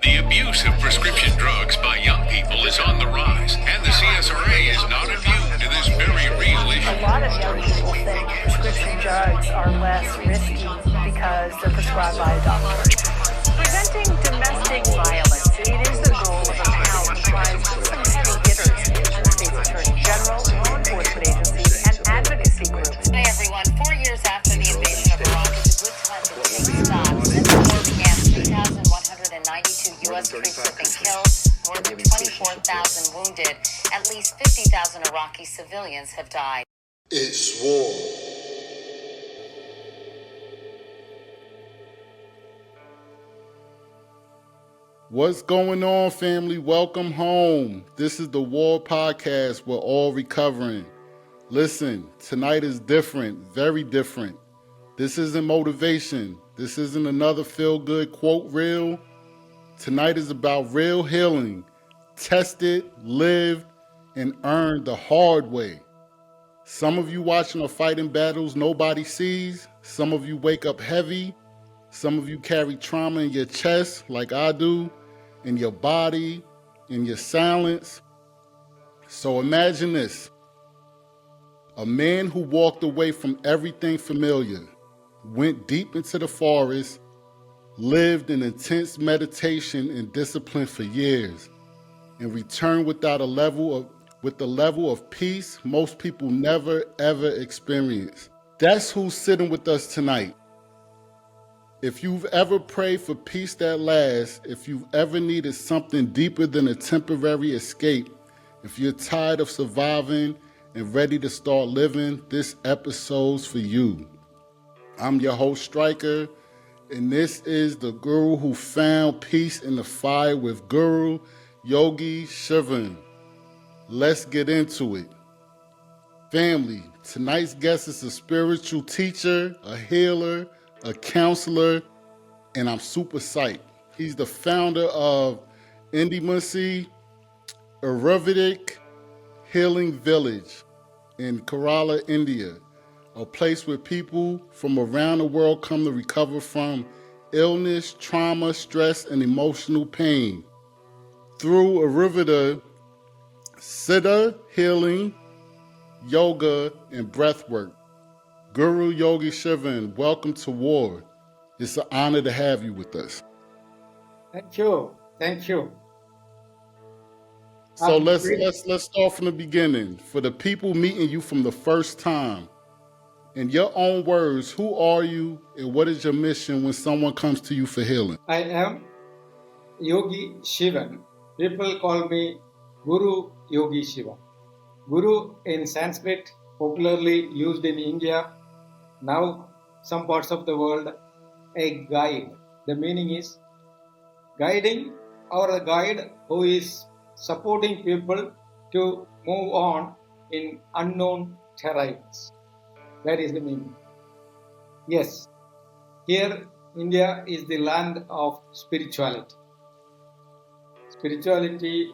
The abuse of prescription drugs by young people is on the rise, and the CSRA is not immune to this very real issue. A lot of young people think prescription drugs are less risky because they're prescribed by a doctor. Preventing domestic violence, it is the goal of a panel comprised of some heavy hitters, the state's attorney general, law enforcement agencies, and advocacy groups. Hey everyone, 4 years after the invasion of Iraq, it's a good time to take stock. Since the war began, 3,192 U.S. troops have been killed, more than 24,000 wounded, at least 50,000 Iraqi civilians have died. It's war. What's going on, family? Welcome home. This is the W.A.R podcast. We're all recovering. Listen, tonight is different, very different. This isn't motivation. This isn't another feel-good quote reel. Tonight is about real healing, tested, lived, and earned the hard way. Some of you watching are fighting battles nobody sees. Some of you wake up heavy. Some of you carry trauma in your chest like I do, in your body, in your silence. So imagine this. A man who walked away from everything familiar, went deep into the forest, lived in intense meditation and discipline for years, and returned with the level of peace most people never ever experience. That's who's sitting with us tonight. If you've ever prayed for peace that lasts, if you've ever needed something deeper than a temporary escape, if you're tired of surviving and ready to start living, this episode's for you. I'm your host, Stryker, and this is the Guru who found peace in the fire with Guru Yogi Shivan. Let's get into it. Family, tonight's guest is a spiritual teacher, a healer, a counselor, and I'm super psyched. He's the founder of Indimasi Healing Village in Kerala, India, a place where people from around the world come to recover from illness, trauma, stress, and emotional pain. Through Ayurveda, Siddha healing, yoga, and breath work. Guru Yogi Shivan, welcome to W.A.R. It's an honor to have you with us. Thank you. So let's start from the beginning. For the people meeting you from the first time, in your own words, who are you and what is your mission when someone comes to you for healing? I am Yogi Shivan. People call me Guru Yogi Shivan. Guru in Sanskrit, popularly used in India, now some parts of the world, a guide. The meaning is guiding or a guide who is supporting people to move on in unknown terrains. That is the meaning. Yes, here India is the land of spirituality. Spirituality,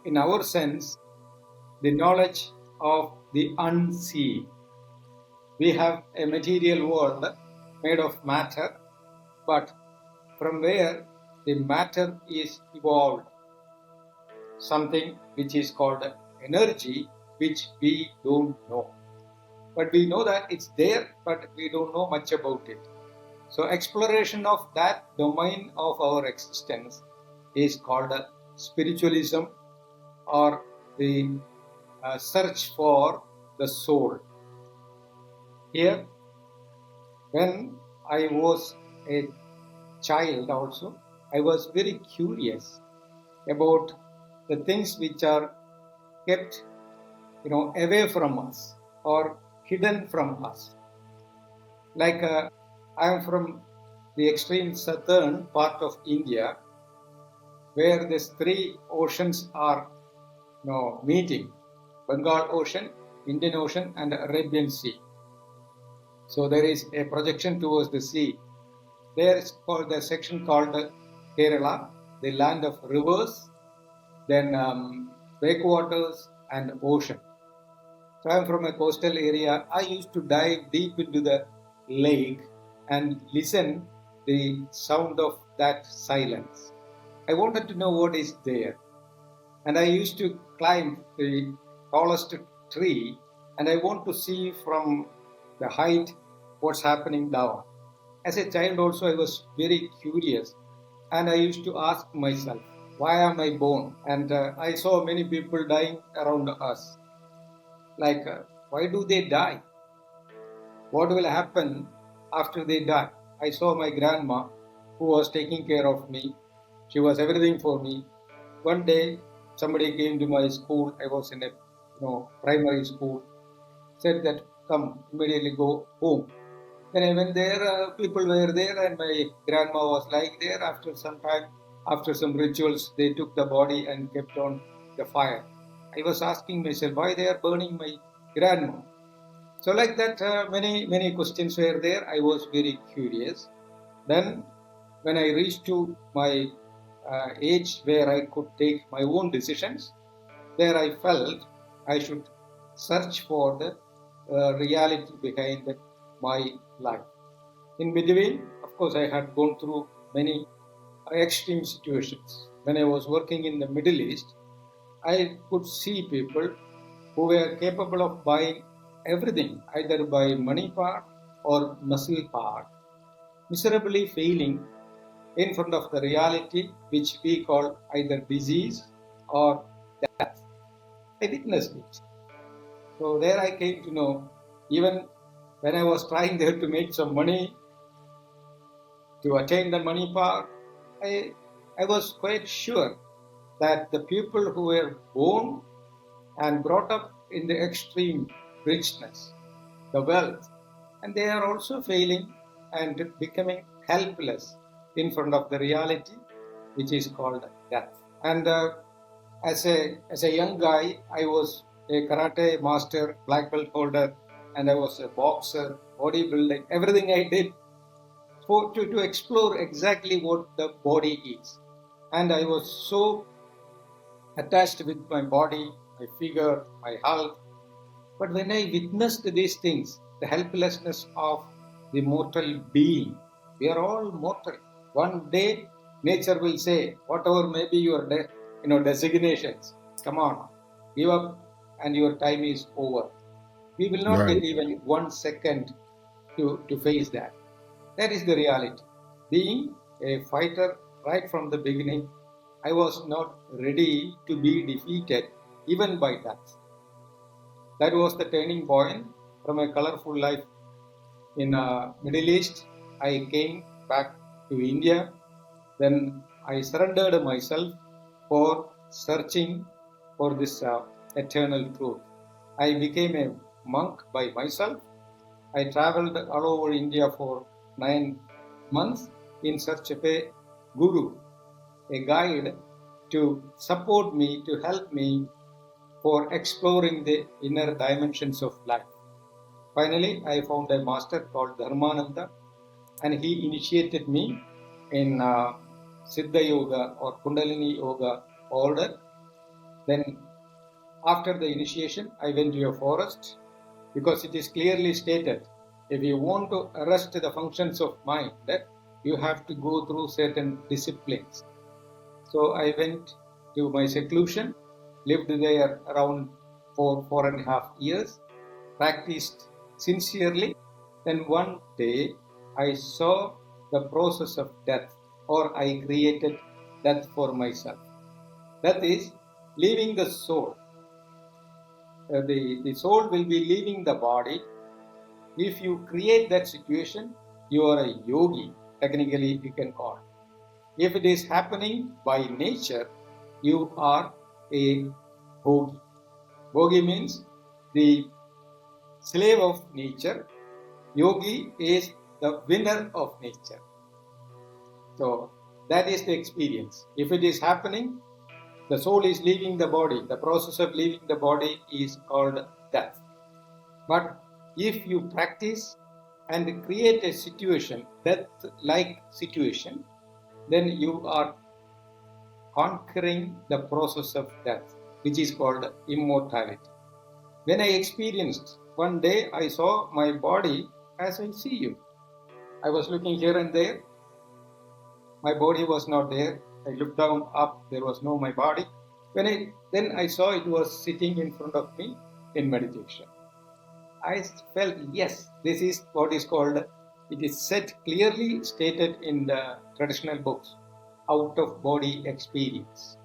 in our sense, the knowledge of the unseen. We have a material world made of matter, but from where the matter is evolved, something which is called energy, which we don't know. But we know that it's there, but we don't know much about it. So exploration of that domain of our existence is called spiritualism, or the search for the soul. Here, when I was a child also, I was very curious about the things which are kept, away from us or hidden from us. Like I am from the extreme southern part of India, where these three oceans are meeting: Bengal Ocean, Indian Ocean, and Arabian Sea. So there is a projection towards the sea. There is called the section called Kerala, the land of rivers, then backwaters and ocean. So I am from a coastal area. I used to dive deep into the lake and listen the sound of that silence. I wanted to know what is there. And I used to climb the tallest tree, and I want to see from the height what's happening down. As a child also, I was very curious, and I used to ask myself, why am I born? And I saw many people dying around us. Like, why do they die? What will happen after they die? I saw my grandma who was taking care of me. She was everything for me. One day, somebody came to my school. I was in a primary school. Said that, come, immediately go home. Then I went there, people were there, and my grandma was lying there. After some time, after some rituals, they took the body and kept on the fire. I was asking myself, why they are burning my grandma? So like that, many questions were there. I was very curious. Then when I reached to my age where I could take my own decisions, there I felt I should search for the reality behind my life. In between, of course, I had gone through many extreme situations. When I was working in the Middle East, I could see people who were capable of buying everything, either by money part or muscle part, miserably failing in front of the reality which we call either disease or death. I witnessed it. So there I came to know, even when I was trying there to make some money, to attain the money part, I was quite sure that the people who were born and brought up in the extreme richness, the wealth, and they are also failing and becoming helpless in front of the reality which is called death. And as a young guy, I was a karate master, black belt holder, and I was a boxer, bodybuilding, everything I did to explore exactly what the body is. And I was so attached with my body, my figure, my health. But when I witnessed these things, the helplessness of the mortal being, we are all mortal. One day, nature will say, whatever may be your designations, come on, give up, and your time is over. We will not get even 1 second to face that. That is the reality. Being a fighter right from the beginning, I was not ready to be defeated even by death. That was the turning point from a colorful life in Middle East. I came back to India. Then I surrendered myself for searching for this eternal truth. I became a monk by myself. I traveled all over India for 9 months in search of a guru, a guide to support me, to help me for exploring the inner dimensions of life. Finally, I found a master called Dharmananda, and he initiated me in Siddha Yoga or Kundalini Yoga order. Then, after the initiation, I went to a forest because it is clearly stated, if you want to arrest the functions of mind, that you have to go through certain disciplines. So I went to my seclusion, lived there around 4.5 years, practiced sincerely. Then one day I saw the process of death, or I created death for myself. That is leaving the soul. The soul will be leaving the body. If you create that situation, you are a yogi, technically you can call. If it is happening by nature, you are a bhogi. Bhogi means the slave of nature. Yogi is the winner of nature. So that is the experience. If it is happening, the soul is leaving the body. The process of leaving the body is called death. But if you practice and create a situation, death-like situation, then you are conquering the process of death, which is called immortality. When I experienced, one day I saw my body as I see you. I was looking here and there. My body was not there. I looked down, up, there was no my body. Then I saw it was sitting in front of me in meditation. I felt, yes, this is what is called, it is said clearly stated in the traditional books, out of body experience.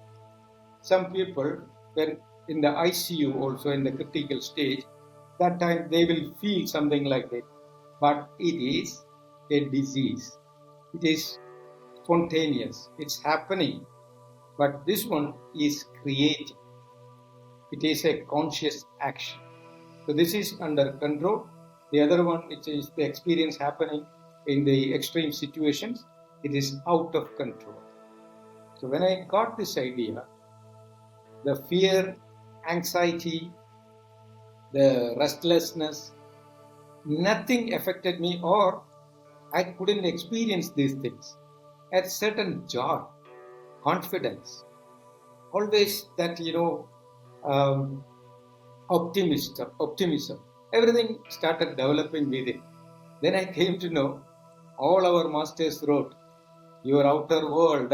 Some people, when in the ICU also in the critical stage, that time they will feel something like that. But it is a disease. It is spontaneous. It's happening. But this one is created. It is a conscious action. So this is under control. The other one, which is the experience happening in the extreme situations, it is out of control. So when I got this idea, the fear, anxiety, the restlessness, nothing affected me, or I couldn't experience these things. A certain joy, confidence, always that, optimism. Everything started developing within. Then I came to know all our masters wrote, your outer world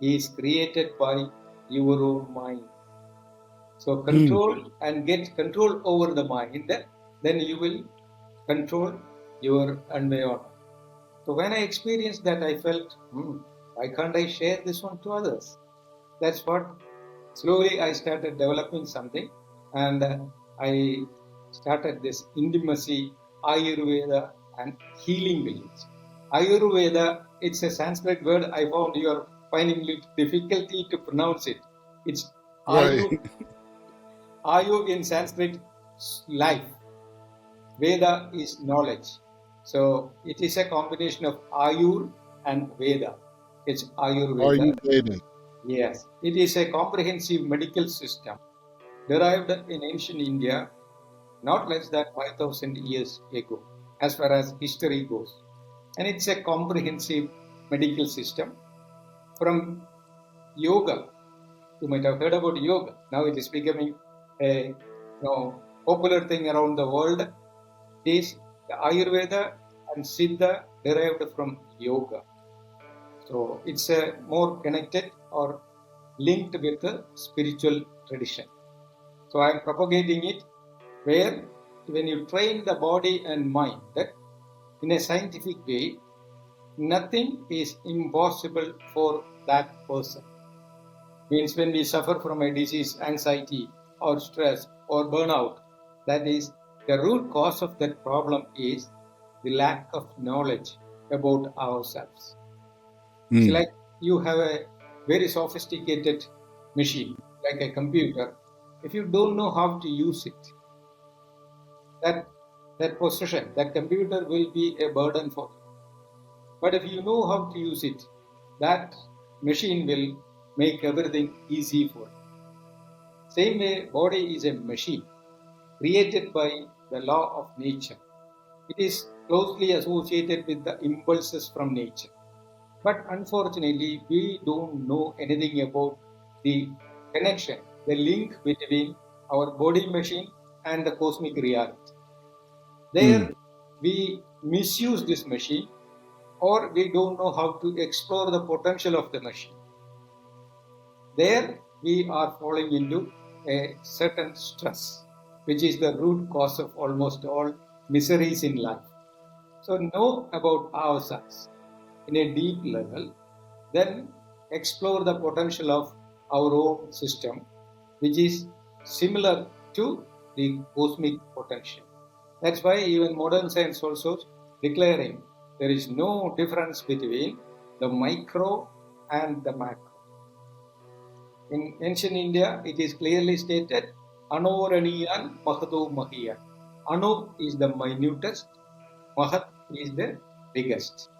is created by your own mind. So control and get control over the mind, then you will control your environment. So when I experienced that, I felt, why can't I share this one to others? That's what slowly I started developing something, and I started this Indimasi Ayurveda and Healing Village. Ayurveda, it's a Sanskrit word. I found you are finding it difficulty to pronounce it. It's Right. Ayu in Sanskrit, life. Veda is knowledge. So it is a combination of Ayur and Veda. It's Ayurveda. Ayurveda. Yes, it is a comprehensive medical system derived in ancient India not less than 5,000 years ago, as far as history goes. And it's a comprehensive medical system from yoga. You might have heard about yoga. Now it is becoming a popular thing around the world. Is the Ayurveda and Siddha derived from yoga. So it's a more connected or linked with the spiritual tradition. So I am propagating it where when you train the body and mind in a scientific way, nothing is impossible for that person. Means when we suffer from a disease, anxiety or stress or burnout, that is the root cause of that problem is the lack of knowledge about ourselves. It's like you have a very sophisticated machine, like a computer. If you don't know how to use it, that possession, that computer will be a burden for you. But if you know how to use it, that machine will make everything easy for you. Same way, body is a machine created by the law of nature. It is closely associated with the impulses from nature. But unfortunately, we don't know anything about the connection, the link between our body machine and the cosmic reality. There, we misuse this machine, or we don't know how to explore the potential of the machine. There, we are falling into a certain stress, which is the root cause of almost all miseries in life. So know about ourselves in a deep level, then explore the potential of our own system, which is similar to the cosmic potential. That's why even modern science also declaring there is no difference between the micro and the macro. In ancient India, it is clearly stated, Anoraniyan Mahado Mahiyan. Anu is the minutest, Mahat is the biggest.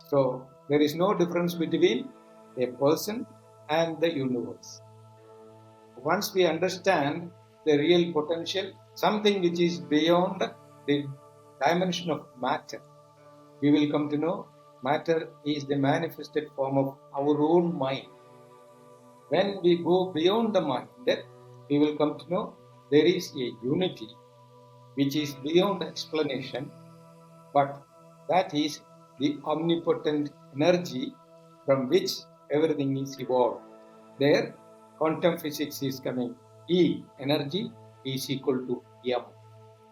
So there is no difference between a person and the universe. Once we understand the real potential, something which is beyond the dimension of matter, we will come to know matter is the manifested form of our own mind. When we go beyond the mind, we will come to know there is a unity which is beyond explanation, but that is the omnipotent energy from which everything is evolved. There, quantum physics is coming. E, energy, is equal to M.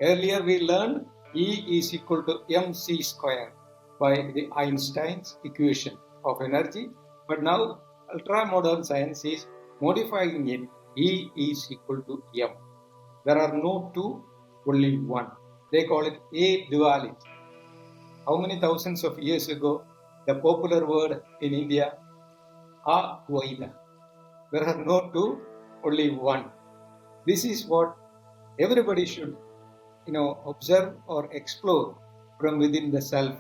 Earlier we learned E is equal to mc square by the Einstein's equation of energy. But now ultra-modern science is modifying it. E is equal to M. There are no two, only one. They call it a duality. How many thousands of years ago, the popular word in India, Advaita. There are no two, only one. This is what everybody should, observe or explore from within the self.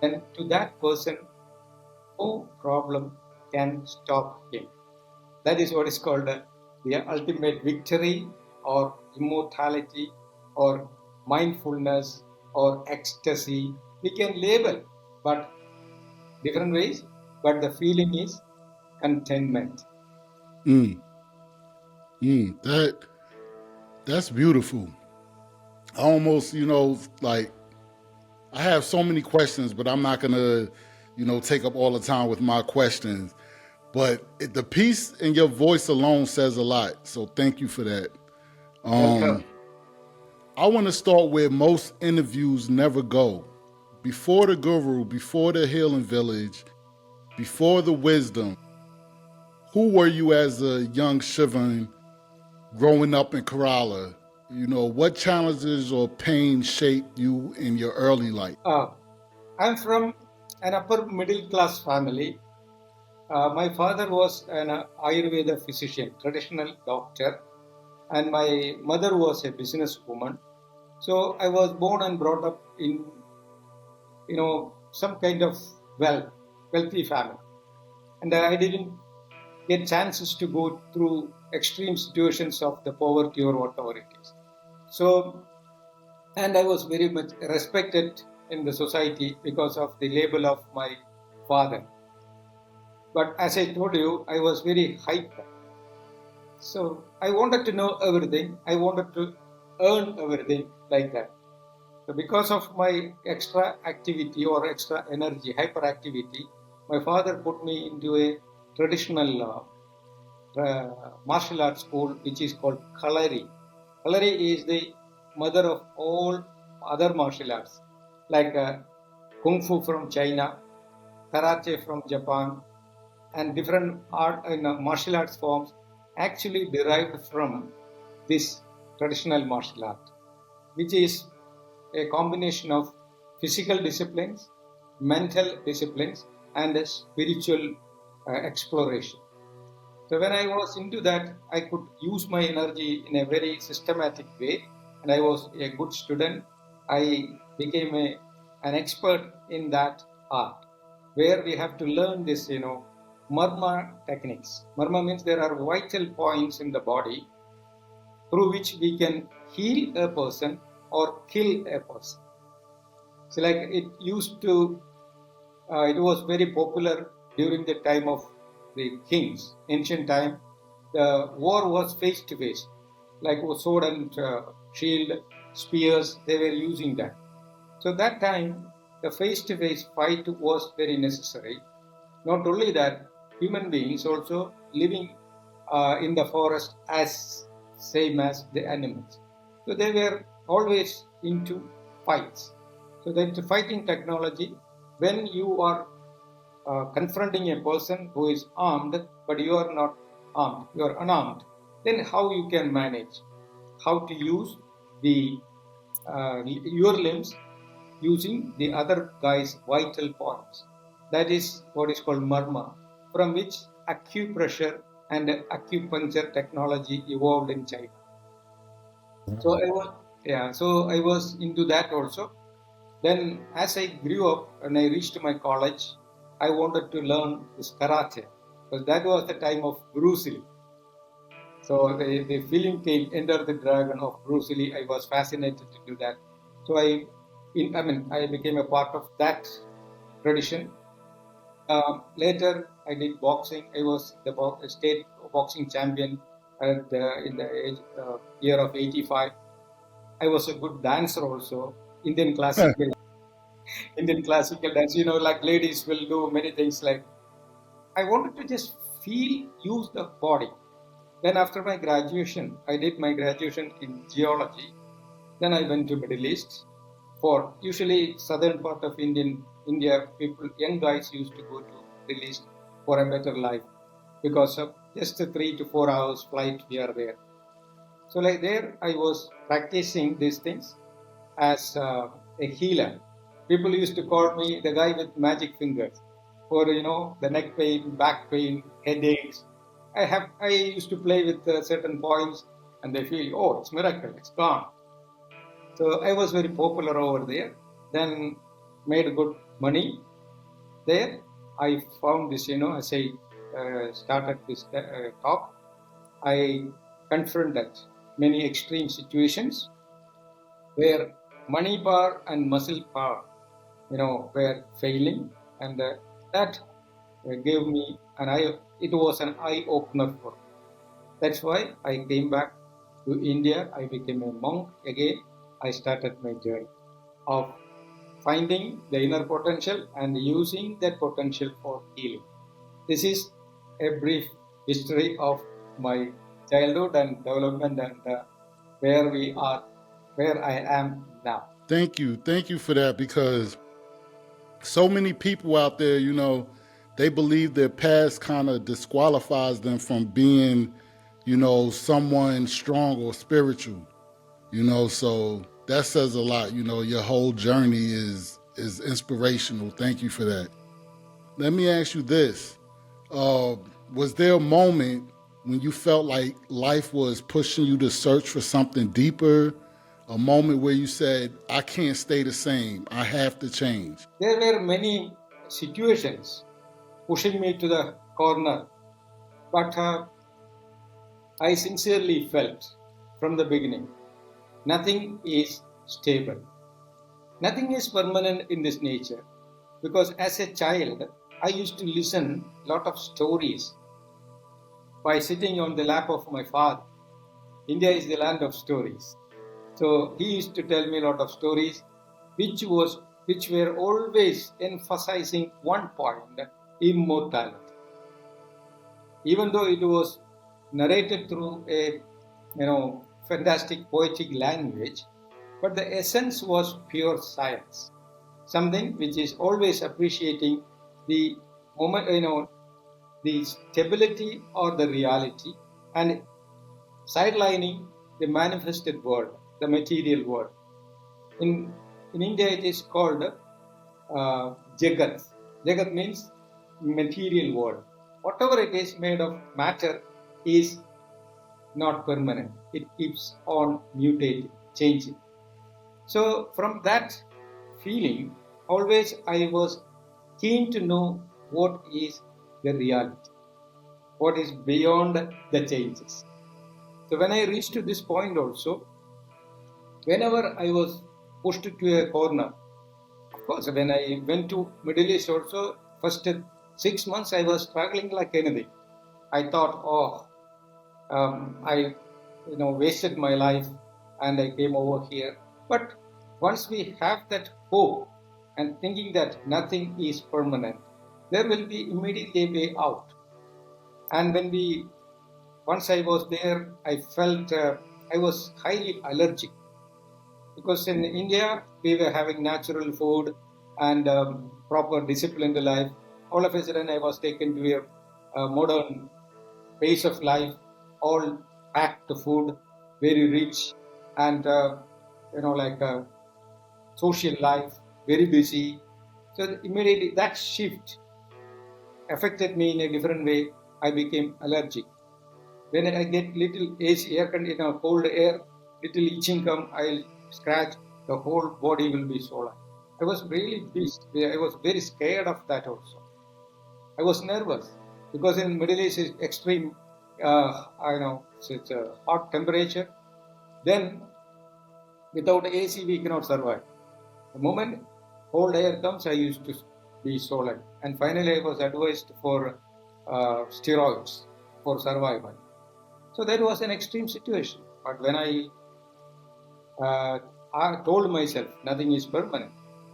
And to that person, no problem can stop him. That is what is called the ultimate victory or immortality or mindfulness or ecstasy. We can label, but different ways, but the feeling is contentment. That's beautiful. I almost, like, I have so many questions, but I'm not gonna, take up all the time with my questions. But the piece in your voice alone says a lot. So thank you for that. Welcome. I want to start where most interviews never go. Before the Guru, before the Healing Village, before the wisdom, who were you as a young Shivan growing up in Kerala? What challenges or pain shaped you in your early life? I'm from an upper middle class family. My father was an Ayurveda physician, traditional doctor, and my mother was a businesswoman. So I was born and brought up in, some kind of wealthy family. And I didn't get chances to go through extreme situations of the poverty or whatever it is. So, and I was very much respected in the society because of the label of my father. But as I told you, I was very hyper. So I wanted to know everything. I wanted to earn everything like that. So because of my extra activity or extra energy, hyperactivity, my father put me into a traditional martial arts school, which is called Kalari. Kalari is the mother of all other martial arts, like Kung Fu from China, Karate from Japan, and different art and martial arts forms actually derived from this traditional martial art, which is a combination of physical disciplines, mental disciplines, and a spiritual exploration. So when I was into that, I could use my energy in a very systematic way, and I was a good student. I became an expert in that art, where we have to learn this, marma techniques. Marma means there are vital points in the body through which we can heal a person or kill a person. So like it was very popular during the time of the kings, ancient time. The war was face to face, like sword and shield, spears, they were using that. So that time, the face to face fight was very necessary. Not only that, human beings also living in the forest as same as the animals. So they were always into fights. So that's a fighting technology. When you are confronting a person who is armed, but you are not armed, you are unarmed, then how you can manage? How to use your limbs using the other guy's vital points. That is what is called marma, from which acupressure and acupuncture technology evolved in China. So I was into that also. Then as I grew up and I reached my college, I wanted to learn this karate, because that was the time of Bruce Lee. So the film came, Enter the Dragon of Bruce Lee. I was fascinated to do that. So I became a part of that tradition. Later, I did boxing. I was the state boxing champion in the year of 85. I was a good dancer also, Indian classical dance. Like ladies will do many things like I wanted to just use the body. Then after my graduation, I did my graduation in geology. Then I went to Middle East. For usually southern part of India, people, young guys used to go to Middle East for a better life because of just a 3 to 4 hours flight we are there. So like there, I was practicing these things as a healer. People used to call me the guy with magic fingers for the neck pain, back pain, headaches. I used to play with certain points, and they feel, oh, it's miracle, it's gone. So I was very popular over there. Then made good money there. I found this, as I started this talk, I confronted many extreme situations where money power and muscle power, were failing, and that gave me it was an eye opener for me. That's why I came back to India. I became a monk again. I started my journey of finding the inner potential and using that potential for healing. This is a brief history of my childhood and development and where I am now. Thank you for that, because so many people out there, they believe their past kind of disqualifies them from being, someone strong or spiritual. So that says a lot. Your whole journey is inspirational. Thank you for that. Let me ask you this. Was there a moment when you felt like life was pushing you to search for something deeper? A moment where you said, I can't stay the same, I have to change? There were many situations pushing me to the corner, but I sincerely felt from the beginning, nothing is stable. Nothing is permanent in this nature, because as a child, I used to listen a lot of stories by sitting on the lap of my father. India is the land of stories. So he used to tell me a lot of stories which were always emphasizing one point, immortality. Even though it was narrated through a fantastic poetic language, but the essence was pure science, something which is always appreciating the moment, the stability or the reality, and sidelining the manifested world, the material world. In India, it is called Jagat. Jagat means material world. Whatever it is made of matter is not permanent. It keeps on mutating, changing. So from that feeling, always I was keen to know what is the reality, what is beyond the changes. So when I reached to this point also, whenever I was pushed to a corner, of course, when I went to Middle East also, first 6 months I was struggling like anything. I thought, I wasted my life and I came over here. But once we have that hope and thinking that nothing is permanent, there will be immediately a way out. And once I was there, I felt I was highly allergic, because in India we were having natural food and proper disciplined life. All of a sudden I was taken to a modern pace of life, all packed food, very rich, and social life, very busy. So immediately that shift affected me in a different way. I became allergic. When I get little AC, cold air, little itching come, I'll scratch, the whole body will be swollen. I was really pissed. I was very scared of that also. I was nervous because in Middle East is extreme, it's a hot temperature. Then without AC we cannot survive. The moment cold air comes, I used to be swollen. And finally I was advised for steroids for survival. So that was an extreme situation. But when I told myself nothing is permanent,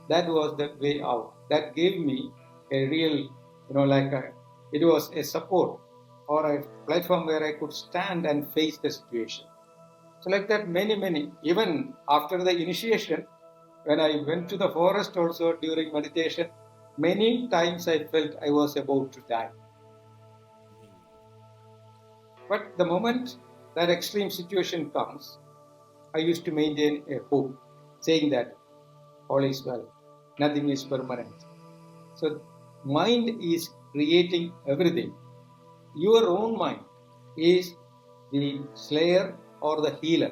that was the way out. That gave me a real, It was a support or a platform where I could stand and face the situation. So like that, many, even after the initiation, when I went to the forest also during meditation, many times I felt I was about to die. But the moment that extreme situation comes, I used to maintain a hope, saying that all is well, nothing is permanent. So mind is creating everything. Your own mind is the slayer or the healer.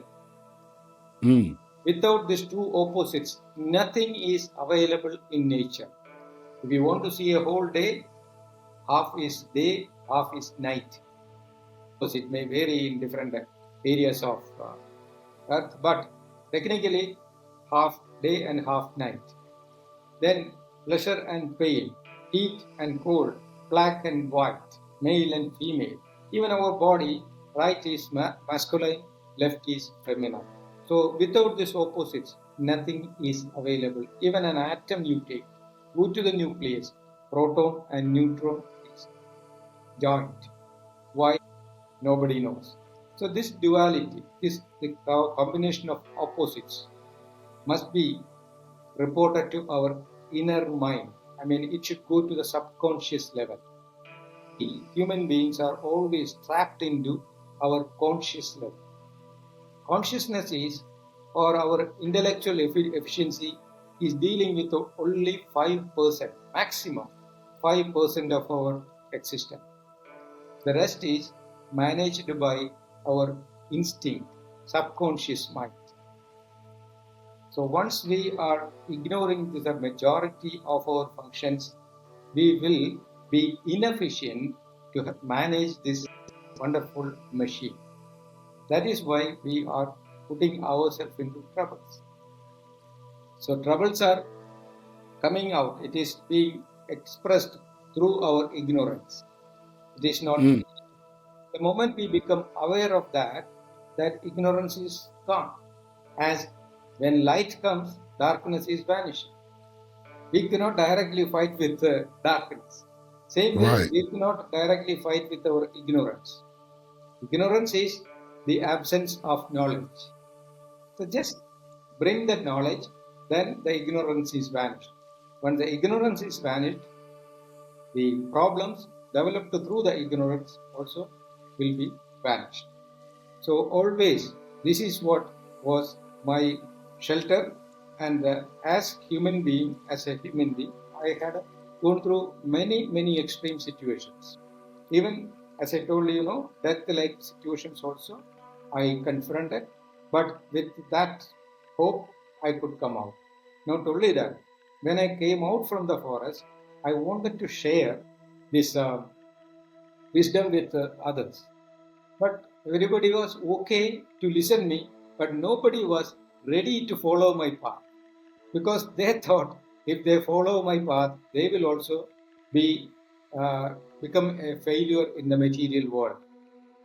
Without these two opposites, nothing is available in nature. If you want to see a whole day, half is day, half is night. Because it may vary in different areas of earth, but technically half day and half night. Then pleasure and pain, heat and cold, black and white, male and female. Even our body, right is masculine, left is feminine. So without these opposites, nothing is available. Even an atom you take, go to the nucleus, proton and neutron is joined. Why? Nobody knows. So this duality, this the combination of opposites must be reported to our inner mind. I mean, it should go to the subconscious level. Human beings are always trapped into our conscious level. Consciousness is, or our intellectual efficiency is dealing with only 5%, maximum 5% of our existence. The rest is managed by our instinct, subconscious mind. So once we are ignoring the majority of our functions, we will be inefficient to manage this wonderful machine. That is why we are putting ourselves into troubles. So troubles are coming out. It is being expressed through our ignorance. It is not. The moment we become aware of that ignorance is gone. As when light comes, darkness is vanishing. We cannot directly fight with darkness. Same way, we cannot directly fight with our ignorance. Ignorance is the absence of knowledge. So just bring that knowledge, then the ignorance is vanished. When the ignorance is vanished, the problems developed through the ignorance also will be vanished. So always, this is what was my shelter, and as a human being, I had gone through many extreme situations. Even as I told you, death-like situations also I confronted, but with that hope I could come out. Not only that, when I came out from the forest, I wanted to share this wisdom with others. But everybody was okay to listen me, but nobody was ready to follow my path. Because they thought if they follow my path, they will also become a failure in the material world.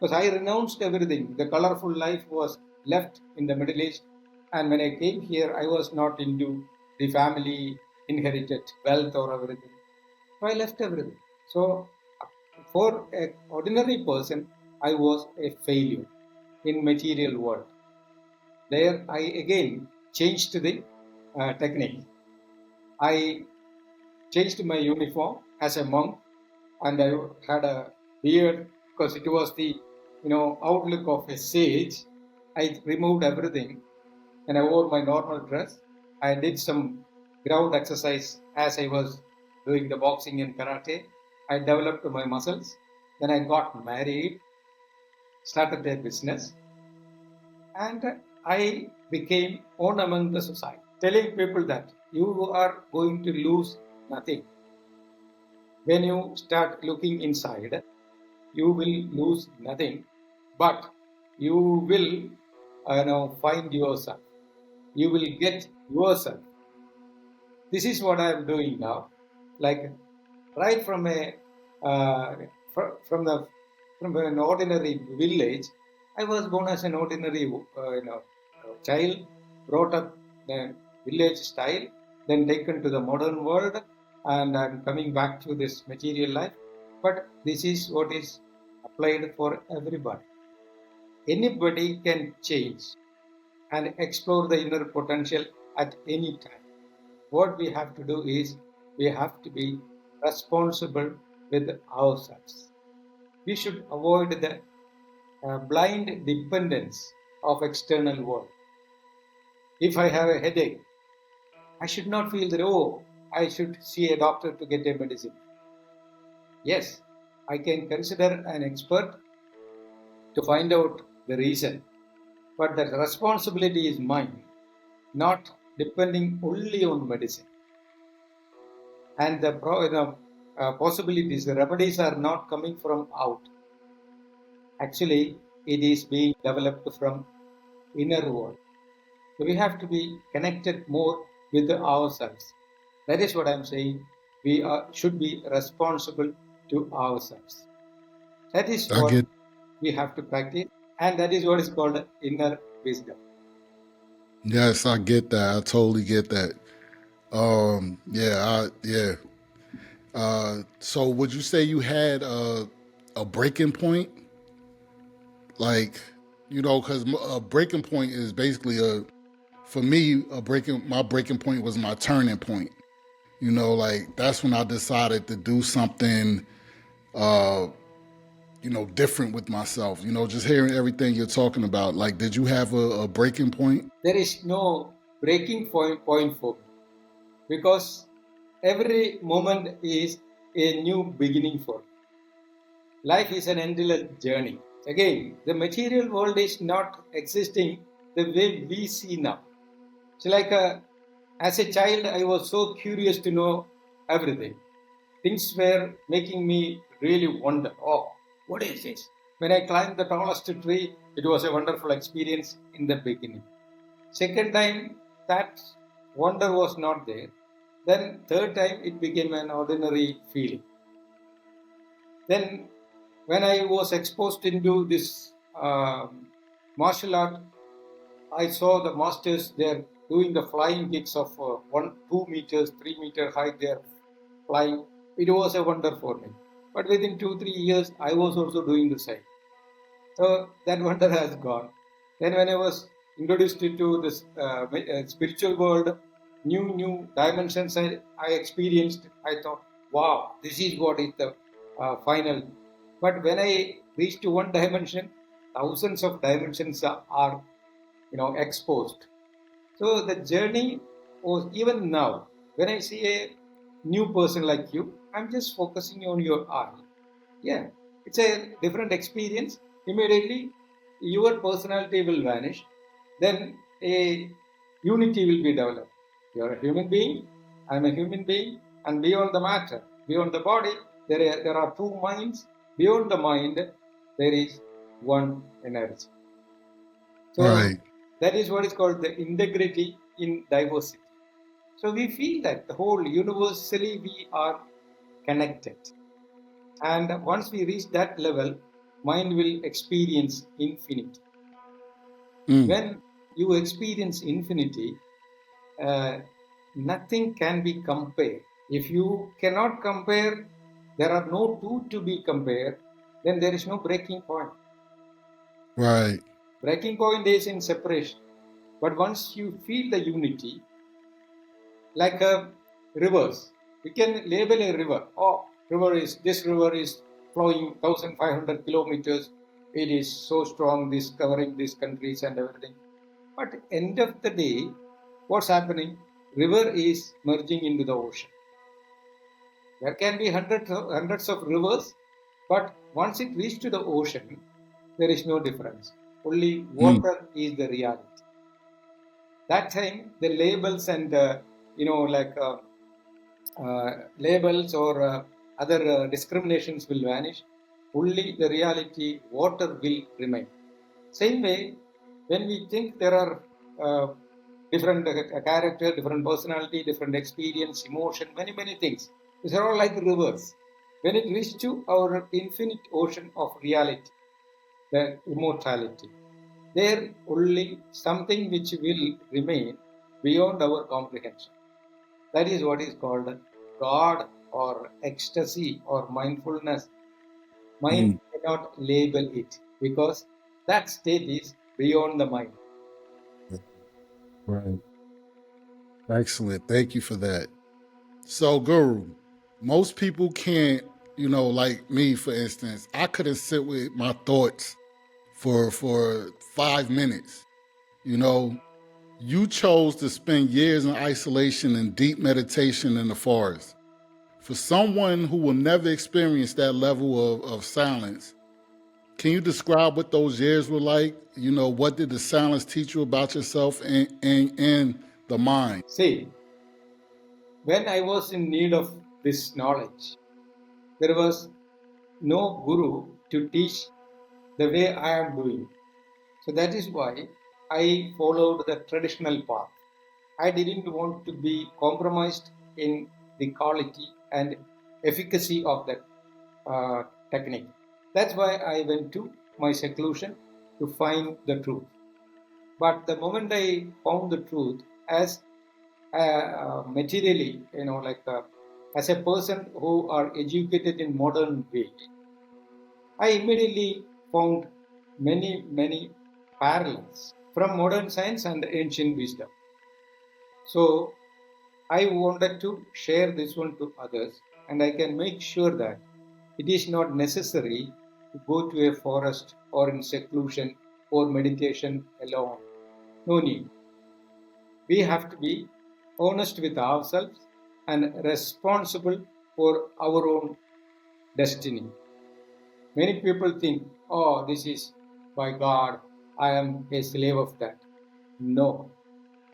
Because I renounced everything. The colorful life was left in the Middle East. And when I came here, I was not into the family inherited wealth or everything. So I left everything. So for an ordinary person, I was a failure in material world. There I again changed the technique. I changed my uniform as a monk, and I had a beard because it was the outlook of a sage. I removed everything and I wore my normal dress. I did some ground exercise as I was doing the boxing and karate. I developed my muscles. Then I got married, started a business, and I became known among the society, telling people that you are going to lose nothing. When you start looking inside, you will lose nothing, but you will find yourself. You will get yourself. This is what I am doing now. Like right from an ordinary village, I was born as an ordinary child, brought up the village style, then taken to the modern world, and I'm coming back to this material life. But this is what is applied for everybody. Anybody can change and explore the inner potential at any time. What we have to do is we have to be responsible with ourselves. We should avoid the blind dependence of external world. If I have a headache, I should not feel that, oh, I should see a doctor to get a medicine. Yes, I can consider an expert to find out the reason, but the responsibility is mine, not depending only on medicine. And the possibilities, the remedies are not coming from out. Actually, it is being developed from inner world. So we have to be connected more with ourselves. That is what I'm saying. We should be responsible to ourselves. That is I what get. we have to practice, and that is what is called inner wisdom. Yes, I get that. I totally get that. Yeah. So would you say you had a breaking point? Like, because a breaking point is basically for me, my breaking point was my turning point. Like that's when I decided to do something, uh, different with myself. Just hearing everything you're talking about. Like, did you have a breaking point? There is no breaking point for me because every moment is a new beginning for me. Life is an endless journey. Again, the material world is not existing the way we see now. It's like as a child, I was so curious to know everything. Things were making me really wonder, oh, what is this? When I climbed the tallest tree, it was a wonderful experience in the beginning. Second time, that wonder was not there. Then third time, it became an ordinary feeling. Then when I was exposed into this martial art, I saw the masters there doing the flying kicks of 1, 2 meters, 3 meter height. They're flying. It was a wonder for me. But within 2, 3 years, I was also doing the same. So that wonder has gone. Then when I was introduced into this spiritual world, new dimensions I experienced, I thought, wow, this is what is the final. But when I reached to one dimension, thousands of dimensions are exposed. So the journey was, even now, when I see a new person like you, I'm just focusing on your eye. Yeah, it's a different experience. Immediately, your personality will vanish. Then a unity will be developed. You're a human being, I'm a human being, and beyond the matter, beyond the body, there are two minds. Beyond the mind, there is one energy. So Right. that is what is called the integrity in diversity. So we feel that the whole universally we are connected. And once we reach that level, mind will experience infinity. When you experience infinity, nothing can be compared. If you cannot compare, there are no two to be compared, then there is no breaking point. Right. Breaking point is in separation. But once you feel the unity, like a rivers, we can label a river. Oh, this river is flowing 1,500 kilometers. It is so strong, this covering these countries and everything. But end of the day, what's happening? River is merging into the ocean. There can be hundreds of rivers, but once it reaches to the ocean, there is no difference. Only water is the reality. That time, the labels and labels or other discriminations will vanish. Only the reality, water will remain. Same way, when we think there are different character, different personality, different experience, emotion, many things. These are all like rivers. When it reaches to our infinite ocean of reality, the immortality, there only something which will remain beyond our comprehension. That is what is called God or ecstasy or mindfulness, mind cannot label it because that state is beyond the mind. Right. Excellent. Thank you for that. So, Guru, most people can't, like me, for instance, I couldn't sit with my thoughts for 5 minutes. You know, you chose to spend years in isolation and deep meditation in the forest. For someone who will never experience that level of silence, can you describe what those years were like? What did the silence teach you about yourself and the mind? See, when I was in need of this knowledge, there was no guru to teach the way I am doing. So that is why I followed the traditional path. I didn't want to be compromised in the quality and efficacy of that technique. That's why I went to my seclusion to find the truth. But the moment I found the truth, as materially, as a person who are educated in modern way, I immediately found many parallels from modern science and ancient wisdom. So I wanted to share this one to others, and I can make sure that it is not necessary to go to a forest or in seclusion or meditation alone. No need. We have to be honest with ourselves and responsible for our own destiny. Many people think, oh, this is by God, I am a slave of that. No,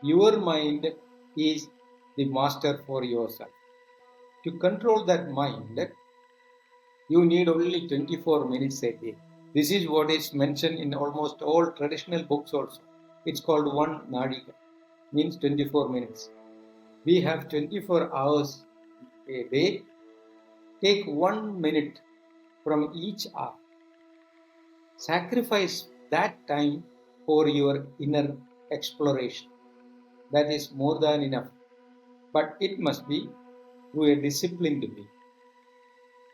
your mind is the master for yourself. To control that mind, you need only 24 minutes a day. This is what is mentioned in almost all traditional books also. It's called one nadika, means 24 minutes. We have 24 hours a day. Take 1 minute from each hour. Sacrifice that time for your inner exploration. That is more than enough. But it must be through a disciplined way.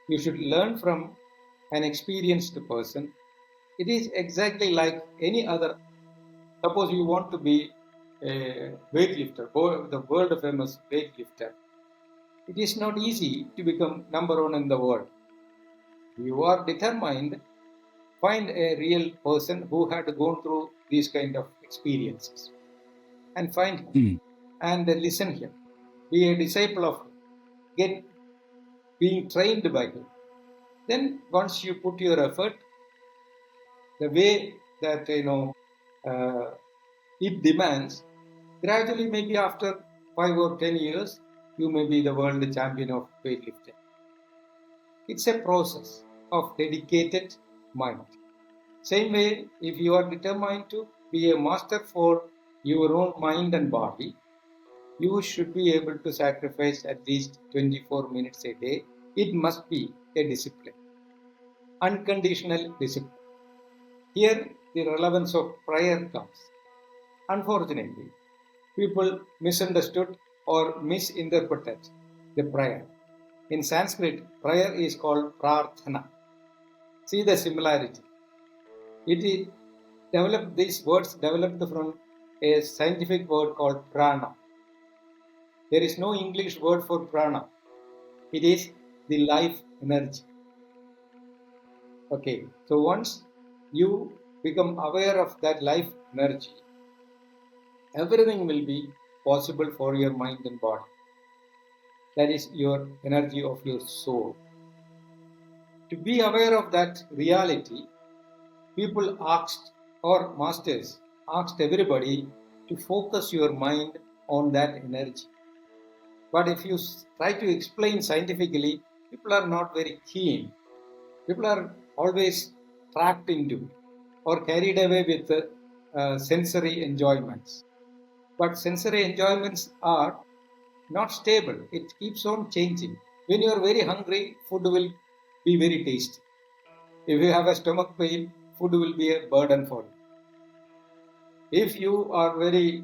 You should learn from an experienced person. It is exactly like any other. Suppose you want to be a weightlifter, the world famous weightlifter. It is not easy to become number one in the world. You are determined, find a real person who had gone through these kind of experiences and find him and listen him. Be a disciple of him. Get being trained by him. Then once you put your effort, the way that it demands, gradually maybe after 5 or 10 years, you may be the world champion of weightlifting. It's a process of dedicated mind. Same way, if you are determined to be a master for your own mind and body, you should be able to sacrifice at least 24 minutes a day. It must be a discipline, unconditional discipline. Here, the relevance of prayer comes. Unfortunately, people misunderstood or misinterpreted the prayer. In Sanskrit, prayer is called prarthana. See the similarity. It is developed, these words developed from a scientific word called prana. There is no English word for prana. It is the life energy. Okay, so once you become aware of that life energy, everything will be possible for your mind and body. That is your energy of your soul. To be aware of that reality, people asked, or masters asked everybody to focus your mind on that energy. But if you try to explain scientifically, people are not very keen. People are always trapped into or carried away with sensory enjoyments. But sensory enjoyments are not stable. It keeps on changing. When you are very hungry, food will be very tasty. If you have a stomach pain, food will be a burden for you. If you are very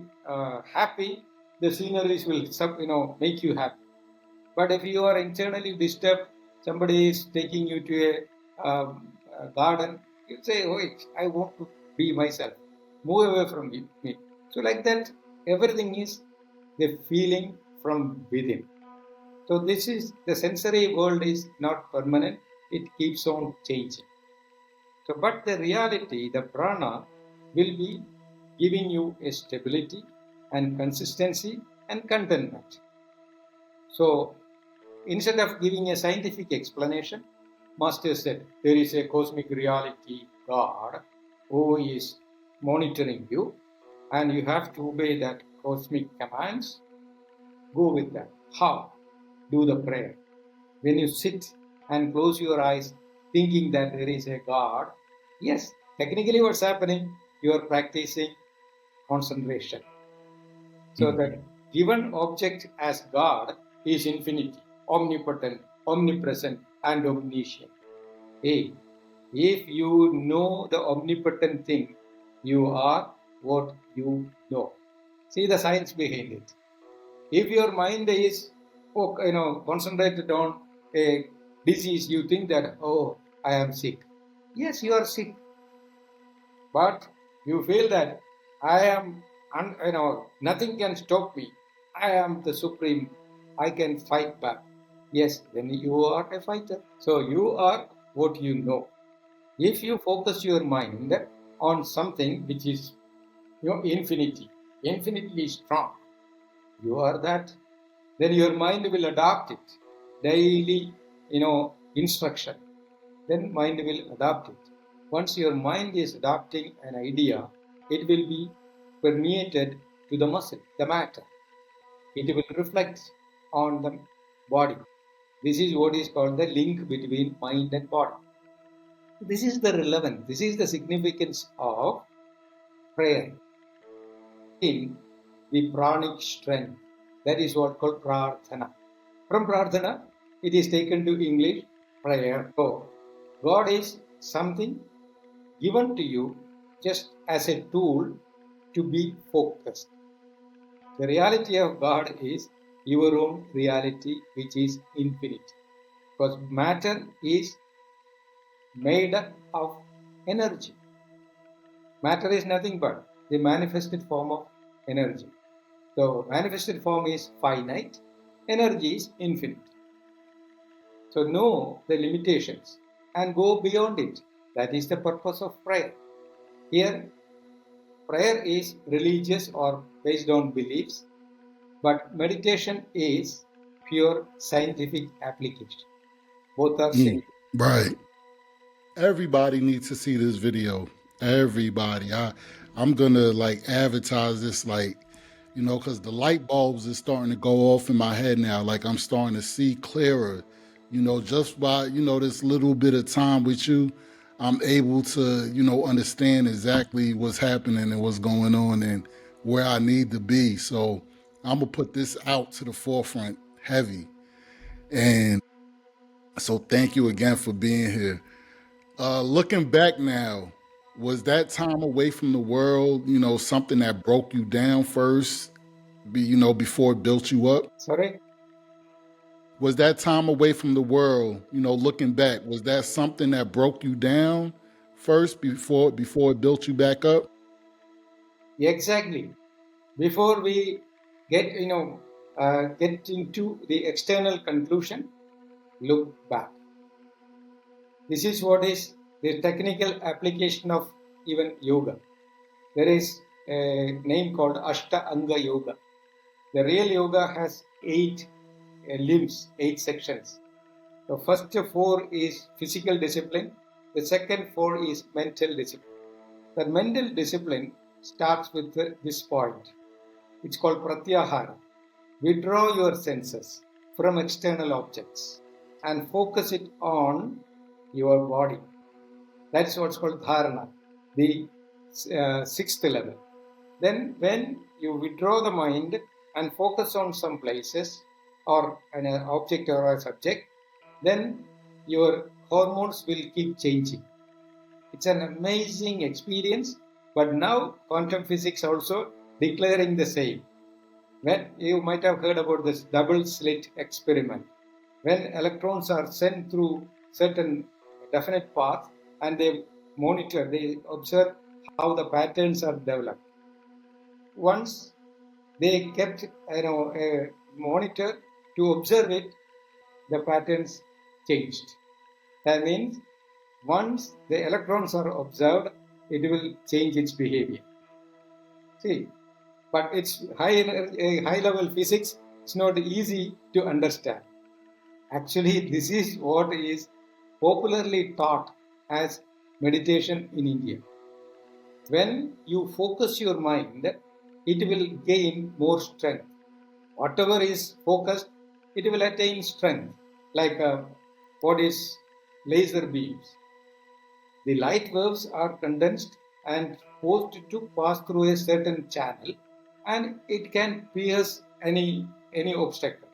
happy, the sceneries will make you happy. But if you are internally disturbed, somebody is taking you to a garden, you say, wait, I want to be myself. Move away from me. So like that, everything is the feeling from within. So this is, the sensory world is not permanent. It keeps on changing. So, but the reality, the prana, will be giving you a stability and consistency and contentment. So, instead of giving a scientific explanation, Master said there is a cosmic reality, God, who is monitoring you, and you have to obey that cosmic commands. Go with that. How? Do the prayer. When you sit and close your eyes thinking that there is a God, yes, technically what's happening, you are practicing concentration. So that given object as God is infinity, omnipotent, omnipresent, and omniscient. Hey, if you know the omnipotent thing, you are what you know. See the science behind it. If your mind is concentrated on a disease, you think that, oh, I am sick. Yes, you are sick. But you feel that I am, nothing can stop me. I am the supreme. I can fight back. Yes, then you are a fighter. So you are what you know. If you focus your mind on something which is infinitely strong, you are that, then your mind will adopt it. Daily, instruction. Then mind will adopt it. Once your mind is adopting an idea, it will be permeated to the muscle, the matter. It will reflect on the body. This is what is called the link between mind and body. This is the relevance, this is the significance of prayer. In the pranic strength, that is what called prarthana. From prarthana, it is taken to English, prayer. So, God is something given to you just as a tool to be focused. The reality of God is your own reality, which is infinite. Because matter is made up of energy. Matter is nothing but the manifested form of energy. So, manifested form is finite, energy is infinite. So, know the limitations and go beyond it. That is the purpose of prayer. Here, prayer is religious or based on beliefs, but meditation is pure scientific application. Both are same. Right. Everybody needs to see this video. Everybody. I'm gonna like advertise this, like, because the light bulbs is starting to go off in my head now. Like I'm starting to see clearer. Just by this little bit of time with you, I'm able to understand exactly what's happening and what's going on and where I need to be. So I'm gonna put this out to the forefront heavy. And so thank you again for being here. Looking back now, was that time away from the world, something that broke you down first, before it built you up? Sorry? Was that time away from the world, looking back, was that something that broke you down first before it built you back up? Exactly. Before we get into the external conclusion, look back. This is what is the technical application of even yoga. There is a name called Ashta Anga Yoga. The real yoga has 8 limbs, 8 sections. The first 4 is physical discipline. The second 4 is mental discipline. The mental discipline starts with this point. It's called pratyahara. Withdraw your senses from external objects and focus it on your body. That's what's called dharana, the 6th level. Then when you withdraw the mind and focus on some places or an object or a subject, then your hormones will keep changing. It's an amazing experience, but now quantum physics also declaring the same. When you might have heard about this double slit experiment, when electrons are sent through certain definite paths and they monitor, they observe how the patterns are developed. Once they kept a monitor to observe it, the patterns changed. That means once the electrons are observed, it will change its behavior. See, but it's high level physics. It's not easy to understand. Actually, this is what is popularly taught as meditation in India. When you focus your mind, it will gain more strength. Whatever is focused, it will attain strength, like what is laser beams. The light waves are condensed and forced to pass through a certain channel, and it can pierce any obstacle.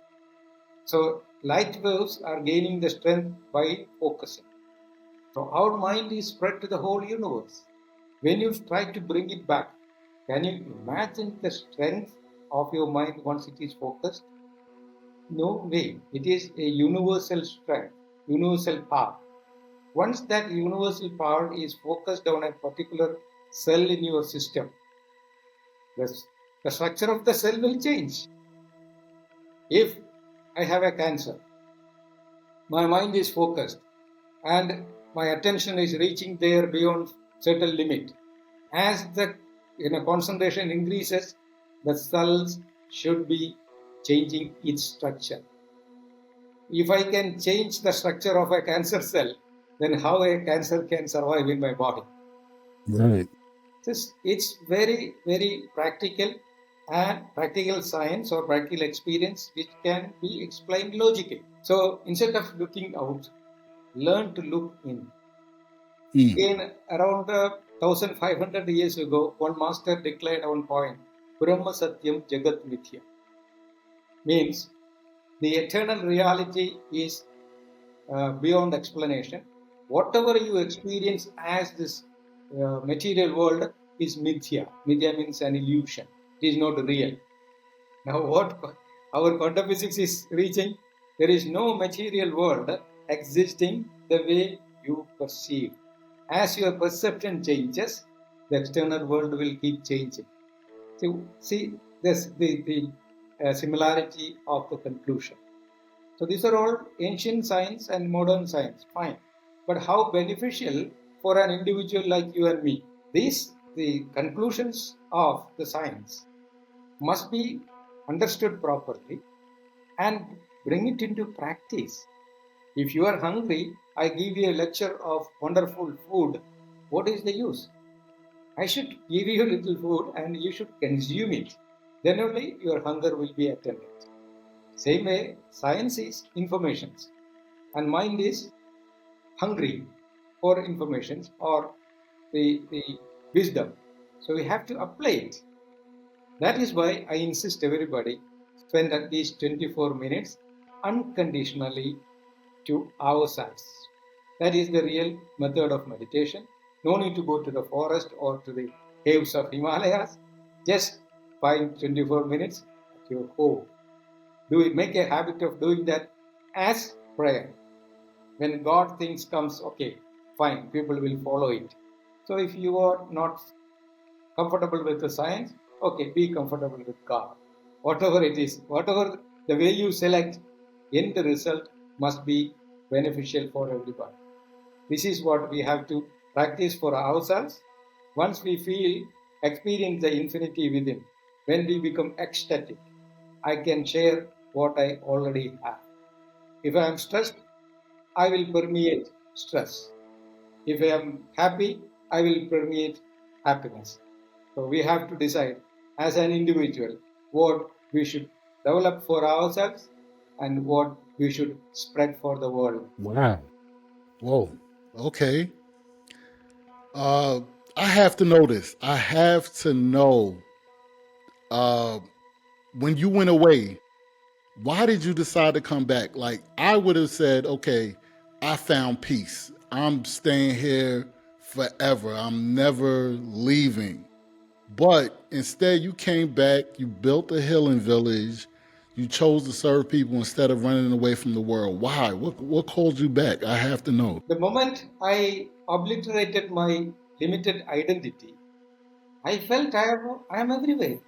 So light waves are gaining the strength by focusing. So our mind is spread to the whole universe. When you try to bring it back, can you imagine the strength of your mind once it is focused? No way. It is a universal strength, universal power. Once that universal power is focused on a particular cell in your system, the structure of the cell will change. If I have a cancer, my mind is focused and my attention is reaching there beyond certain limit. As the concentration increases, the cells should be changing its structure. If I can change the structure of a cancer cell, then how a cancer can survive in my body? Right. It's very, very practical and practical science or practical experience which can be explained logically. So instead of looking out, learn to look in. Again, around 1500 years ago, one master declared one point, Brahma Satyam Jagat Mithya. Means the eternal reality is beyond explanation. Whatever you experience as this material world is mithya. Mithya means an illusion. It is not real. Now what our quantum physics is reaching, there is no material world existing the way you perceive. As your perception changes, the external world will keep changing. So see this the similarity of the conclusion. So these are all ancient science and modern science, fine. But how beneficial for an individual like you and me? The conclusions of the science must be understood properly and bring it into practice. If you are hungry, I give you a lecture of wonderful food. What is the use? I should give you a little food and you should consume it. Then only your hunger will be attended. Same way, science is information and mind is hungry for information or the wisdom. So we have to apply it. That is why I insist everybody spend at least 24 minutes unconditionally to ourselves. That is the real method of meditation. No need to go to the forest or to the caves of Himalayas. Just find 24 minutes at your home. Do it, make a habit of doing that as prayer. When God things comes, okay, fine, people will follow it. So if you are not comfortable with the science, okay, be comfortable with God. Whatever it is, whatever the way you select, end result must be beneficial for everybody. This is what we have to practice for ourselves. Once we experience the infinity within, when we become ecstatic, I can share what I already have. If I am stressed, I will permeate stress. If I am happy, I will permeate happiness. So we have to decide as an individual what we should develop for ourselves and what we should spread for the world. Wow. Whoa. Okay. I have to know this. I have to know when you went away, why did you decide to come back? Like, I would have said, okay, I found peace. I'm staying here forever. I'm never leaving. But instead, you came back, you built a healing village, you chose to serve people instead of running away from the world. Why? What called you back? I have to know. The moment I obliterated my limited identity, I felt I am everywhere.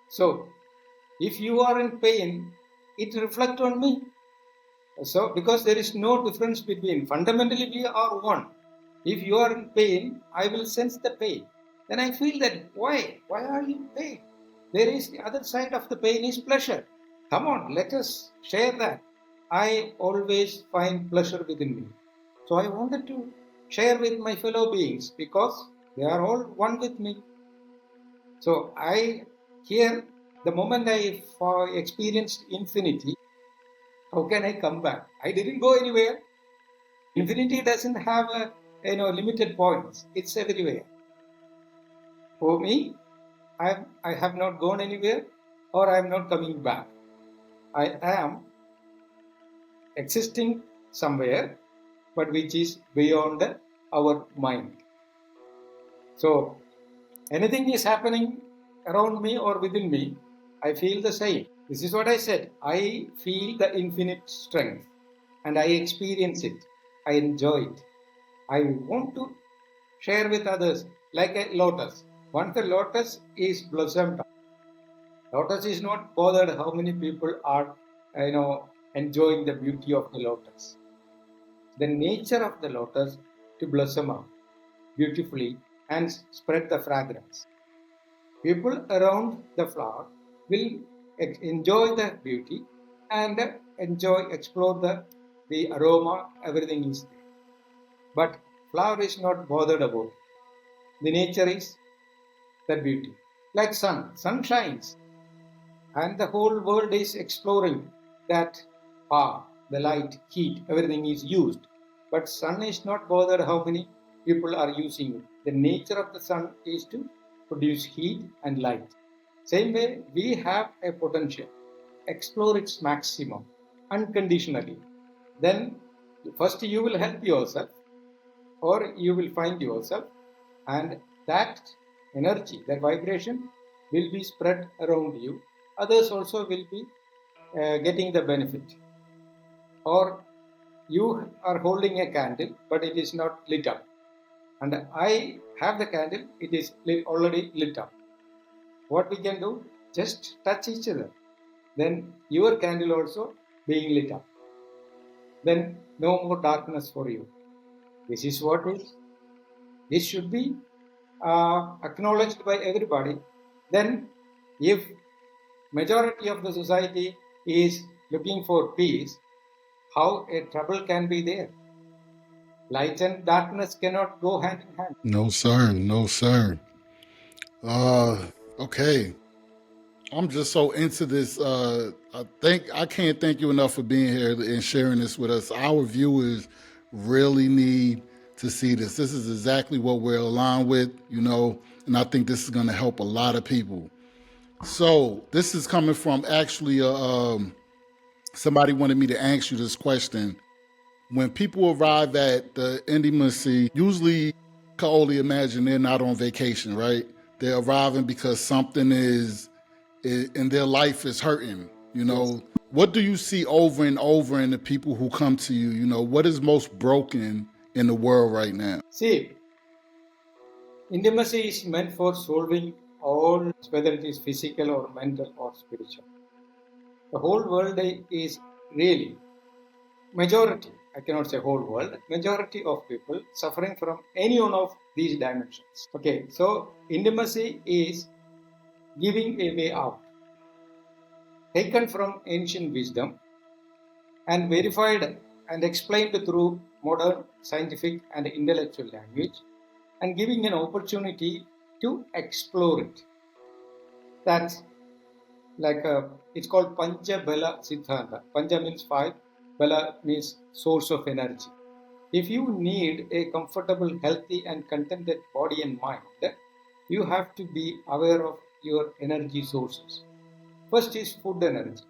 So, if you are in pain, it reflects on me. So, because there is no difference between, fundamentally we are one. If you are in pain, I will sense the pain. Then I feel that, why are you in pain? There is the other side of the pain is pleasure. Come on, let us share that. I always find pleasure within me. So I wanted to share with my fellow beings because they are all one with me. So the moment I experienced infinity, how can I come back? I didn't go anywhere. Infinity doesn't have limited points. It's everywhere. For me, I have not gone anywhere, or I am not coming back. I am existing somewhere, but which is beyond our mind. So anything is happening around me or within me, I feel the same. This is what I said. I feel the infinite strength and I experience it. I enjoy it. I want to share with others like a lotus. Once the lotus is blossomed, lotus is not bothered how many people are enjoying the beauty of the lotus. The nature of the lotus to blossom up beautifully and spread the fragrance. People around the flower will enjoy the beauty and explore the aroma, everything is there. But flower is not bothered about it. The nature is the beauty. Like sun shines and the whole world is exploring that power, the light, heat, everything is used. But sun is not bothered how many people are using it. The nature of the sun is to produce heat and light. Same way, we have a potential. Explore its maximum unconditionally. Then first you will help yourself or you will find yourself, and that energy, that vibration will be spread around you. Others also will be getting the benefit. Or you are holding a candle, but it is not lit up. And I have the candle, it is already lit up. What we can do? Just touch each other. Then your candle also being lit up. Then no more darkness for you. This is what is. This should be acknowledged by everybody. Then if majority of the society is looking for peace, how a trouble can be there? Light and darkness cannot go hand in hand. No, sir. No, sir. Okay. I'm just so into this. I can't thank you enough for being here and sharing this with us. Our viewers really need to see this. This is exactly what we're aligned with, and I think this is going to help a lot of people. So this is coming from actually somebody wanted me to ask you this question. When people arrive at the Indimasi, usually can only imagine they're not on vacation, right? They're arriving because something is in their life is hurting. Yes. What do you see over and over in the people who come to you? What is most broken in the world right now? See, intimacy is meant for solving all, whether it is physical or mental or spiritual. The whole world is really, majority, I cannot say whole world, majority of people suffering from any one of these dimensions. Okay, so intimacy is giving a way out, taken from ancient wisdom and verified and explained through modern scientific and intellectual language, and giving an opportunity to explore it. That's like it's called Pancha Bala Siddhanta. Pancha means 5, Bala means source of energy. If you need a comfortable, healthy and contented body and mind, you have to be aware of your energy sources. First is food energy.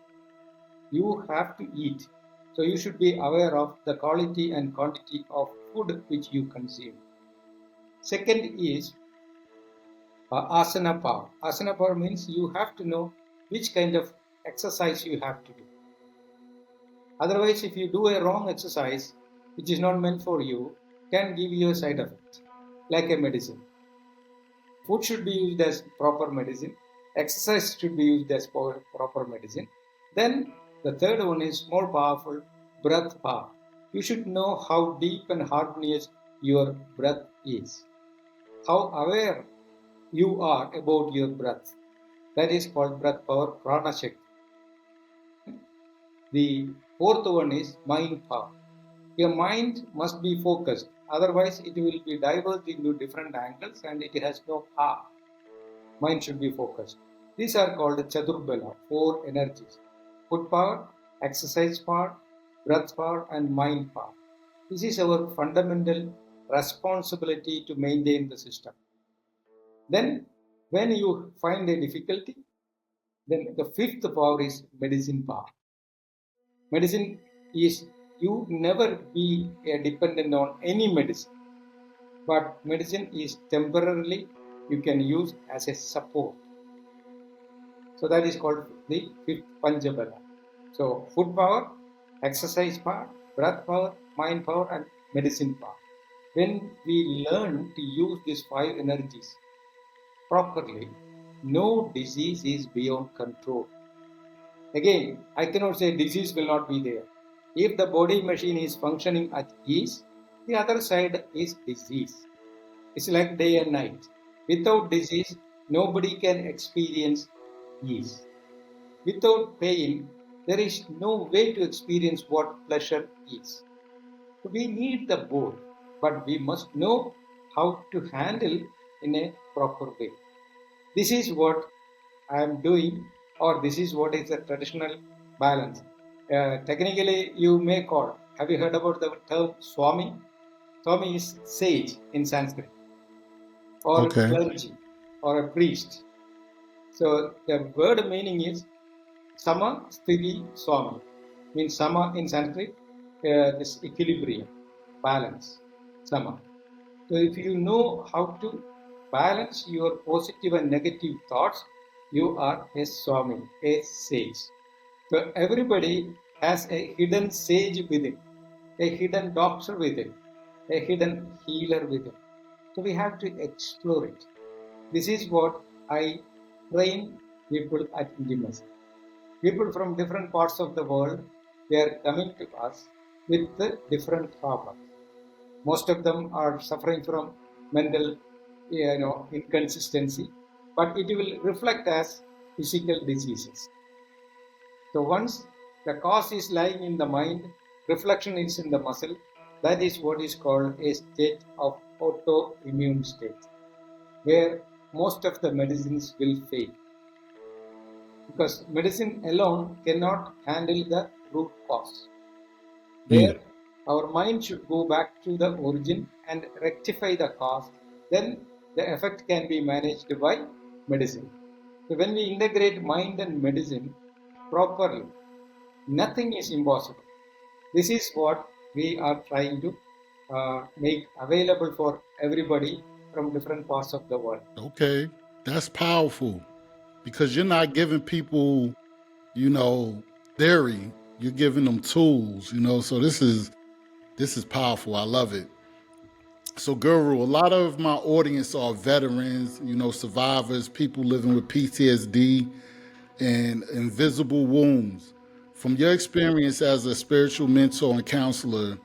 You have to eat. So you should be aware of the quality and quantity of food which you consume. Second is asana power. Asana power means you have to know which kind of exercise you have to do. Otherwise, if you do a wrong exercise, which is not meant for you, can give you a side effect, like a medicine. Food should be used as proper medicine. Exercise should be used as proper medicine. Then the third one is more powerful, breath power. You should know how deep and harmonious your breath is, how aware you are about your breath. That is called breath power, prana shakti. The fourth one is mind power. Your mind must be focused, otherwise it will be diverged into different angles and it has no power. Mind should be focused. These are called Chaturbala, 4 energies. Food power, exercise power, breath power and mind power. This is our fundamental responsibility to maintain the system. Then when you find a difficulty, then the fifth power is medicine power. Medicine is, you never be dependent on any medicine, but medicine is temporarily you can use as a support. So that is called the fifth Panchabala. So food power, exercise power, breath power, mind power and medicine power. When we learn to use these 5 energies properly, no disease is beyond control. Again, I cannot say disease will not be there. If the body machine is functioning at ease, the other side is disease. It's like day and night. Without disease, nobody can experience ease. Without pain, there is no way to experience what pleasure is. So we need the both, but we must know how to handle in a proper way. This is what I am doing, or this is what is the traditional balance. Technically, you may call. Have you heard about the term Swami? Swami is sage in Sanskrit, or Okay. clergy, or a priest. So the word meaning is Sama Sthiti Swami. Means Sama in Sanskrit, this equilibrium, balance, Sama. So if you know how to balance your positive and negative thoughts, you are a Swami, a sage. So everybody has a hidden sage within, a hidden doctor within, a hidden healer within. So we have to explore it. This is what I train people at Indimasi. People from different parts of the world, they are coming to us with different problems. Most of them are suffering from mental, inconsistency, but it will reflect as physical diseases. So once the cause is lying in the mind, reflection is in the muscle, that is what is called a state of autoimmune state, where most of the medicines will fail. Because medicine alone cannot handle the root cause. There, our mind should go back to the origin and rectify the cause. Then the effect can be managed by medicine. So when we integrate mind and medicine properly, nothing is impossible. This is what we are trying to make available for everybody from different parts of the world. Okay, that's powerful because you're not giving people, theory. You're giving them tools, So this is powerful. I love it. So, Guru, a lot of my audience are veterans, survivors, people living with PTSD and invisible wounds. From your experience as a spiritual mentor and counselor,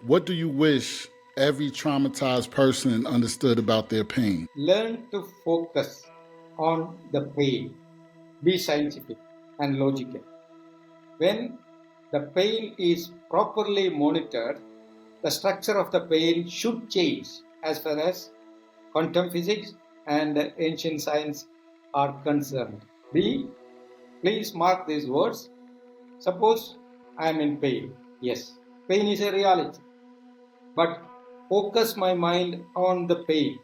what do you wish every traumatized person understood about their pain? Learn to focus on the pain. Be scientific and logical. When the pain is properly monitored, the structure of the pain should change as far as quantum physics and ancient science are concerned. Please mark these words. Suppose I am in pain. Yes, pain is a reality. But focus my mind on the pain.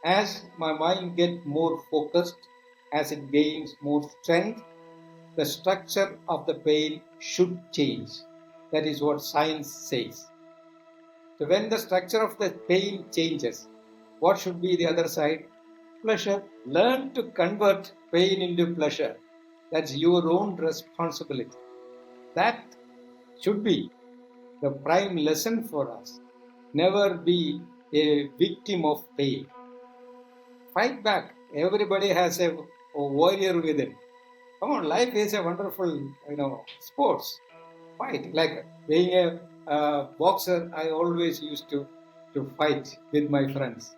As my mind gets more focused, as it gains more strength, the structure of the pain should change. That is what science says. So when the structure of the pain changes, what should be the other side? pleasure, learn to convert pain into pleasure. That's your own responsibility. That should be the prime lesson for us. Never be a victim of pain. Fight back. Everybody has a warrior within. Come on, life is a wonderful, sports. Fight. Like being a boxer, I always used to fight with my friends.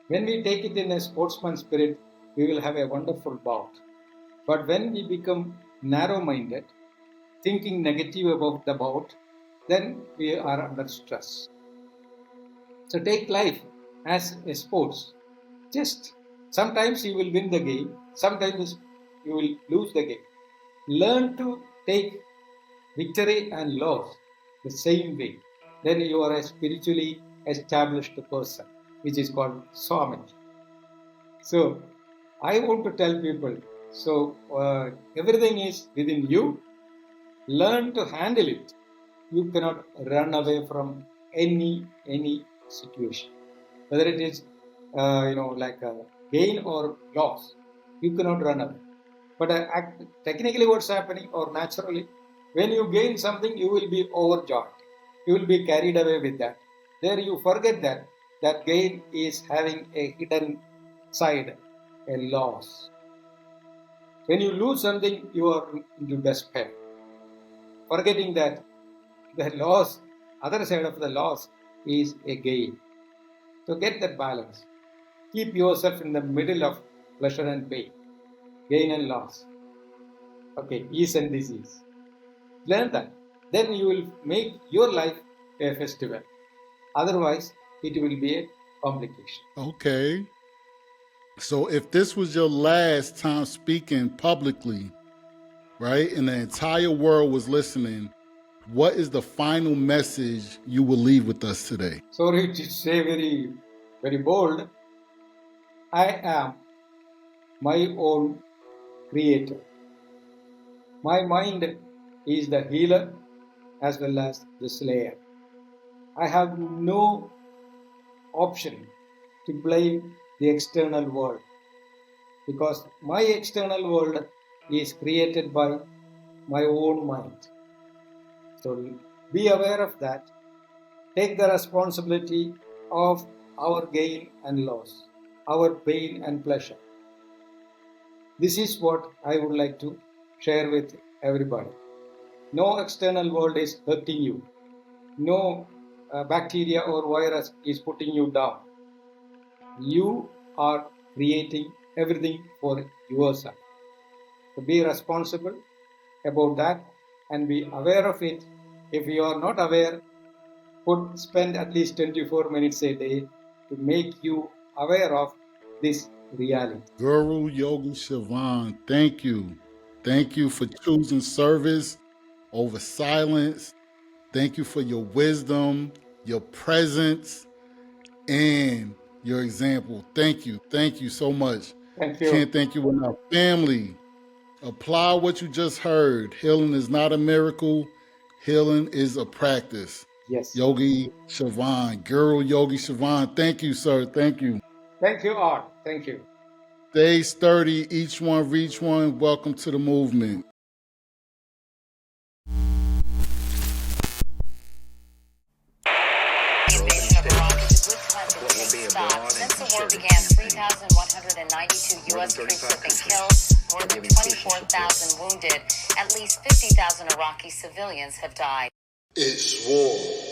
When we take it in a sportsman spirit, we will have a wonderful bout. But when we become narrow-minded, thinking negative about the bout, then we are under stress. So take life as a sports. Just sometimes you will win the game, sometimes you will lose the game. Learn to take victory and loss the same way. Then you are a spiritually established person, which is called Swami. So I want to tell people, everything is within you. Learn to handle it. You cannot run away from any situation, whether it is like a gain or loss. You cannot run away. But technically, what's happening, or naturally, when you gain something, you will be overjoyed. You will be carried away with that. There you forget that gain is having a hidden side, a loss. When you lose something, you are into despair, forgetting that the loss, other side of the loss, is a gain. So get that balance. Keep yourself in the middle of pleasure and pain, gain and loss. Okay, ease and disease. Learn that. Then you will make your life a festival. Otherwise, it will be a complication. Okay. So if this was your last time speaking publicly, right, and the entire world was listening, what is the final message you will leave with us today? Sorry to say very, very bold. I am my own creator. My mind is the healer as well as the slayer. I have no option to blame the external world, because my external world is created by my own mind. So be aware of that. Take the responsibility of our gain and loss, our pain and pleasure. This is what I would like to share with everybody. No external world is hurting you. No bacteria or virus is putting you down. You are creating everything for yourself. So be responsible about that and be aware of it. If you are not aware, spend at least 24 minutes a day to make you aware of this reality. Guru Yogi Shivan, thank you. Thank you for choosing service over silence. Thank you for your wisdom, your presence, and your example. Thank you. Thank you so much. Thank you. Can't thank you enough. Family, apply what you just heard. Healing is not a miracle. Healing is a practice. Yes. Yogi Shivan, Guru Yogi Shivan. Thank you, sir. Thank you. Thank you all. Thank you. Stay sturdy. Each one reach one. Welcome to the movement. Since the war began, 3,192 U.S. troops have been killed, more than 24,000 wounded, at least 50,000 Iraqi civilians have died. It's war.